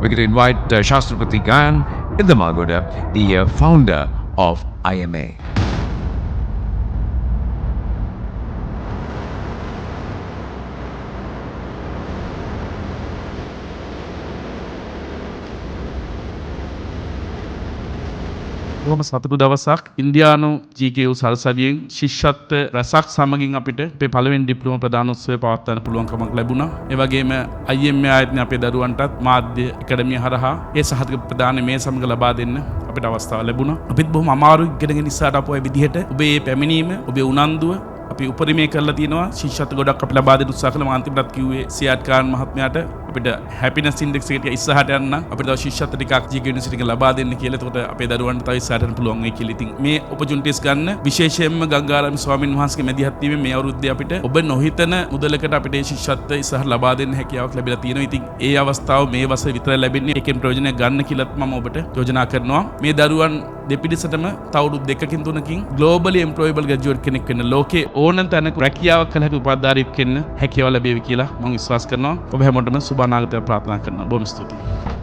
we could invite Shastrapati Gayan Indamagoda, the founder of IMA. බොහොම සතුටු දවසක් ඉන්දියානු GKU සරසවියෙන් ශිෂ්‍යත්ව රසක් සමගින් අපිට අපේ පළවෙනි ඩිප්ලෝමා ප්‍රදානෝත්සවය පවත්වන්න පුළුවන්කමක් ලැබුණා. ඒ වගේම IMA ආයතනයේ අපේ දරුවන්ටත් මාධ්‍ය ඇකඩමිය හරහා ඒ සහතික ප්‍රදානය මේ සමග ලබා දෙන්න අපිට අවස්ථාව ලැබුණා. අපිත් බොහොම අමාරුයි ඉගෙනගෙන ඉස්සරහට ආපු විදිහට ඔබේ මේ පැමිණීම, ඔබේ උනන්දුව අපි උපරිමය කරලා තියෙනවා. ශිෂ්‍යත්ව ගොඩක් අපිට ලබා දෙන්න උත්සාහ කළා. මම අන්තිමටත් කිව්වේ සියාට් කාන් මහත්මයාට අපිට හැපිනස් ඉන්ඩෙක්ස් එක ඉස්සරහට යන්න අපිට තව ශිෂ්‍යත්ව ටිකක් GK යුනිවර්සිටි එකෙන් ලබා දෙන්න කියලා. එතකොට අපේ දරුවන්ට තව ඉස්සරහට යන්න පුළුවන් වෙයි කියලා. ඉතින් මේ ඔපචුනිටිස් ගන්න විශේෂයෙන්ම ගංගාරාම ස්වාමීන් වහන්සේගේ මැදිහත් වීමෙන් මේ අවුරුද්දේ අපිට ඔබ නොහිතන මුදලකට අපිට ශිෂ්‍යත්ව ඉස්සරහට ලබා දෙන්න හැකියාවක් ලැබිලා තියෙනවා. ඉතින් ඒ අවස්ථාව මේ වසරේ විතරයි ලැබෙන්නේ. ඒකෙන් ප්‍රයෝජනයක් ගන්න කියලාත් මම ඔබට යෝජනා කරනවා. මේ දරුවන් දෙපිරිසටම තවුරුදු 2කින් 3කින් ග්ලෝබලි එම්ප්ලොයබල් ග්‍රැජුවේට් කෙනෙක් වෙන්න, ලෝකේ ඕනම තැනක රැකියාවක් කළ හැකි උපාධිධාරියෙක් වෙන්න හැකියාව ලැබේවි කියලා මම විශ්වාස කරනවා. ඔබ හැමෝටම සුබ අනාගතයක් ප්‍රාර්ථනා කරනවා. බොහොම ස්තුතියි.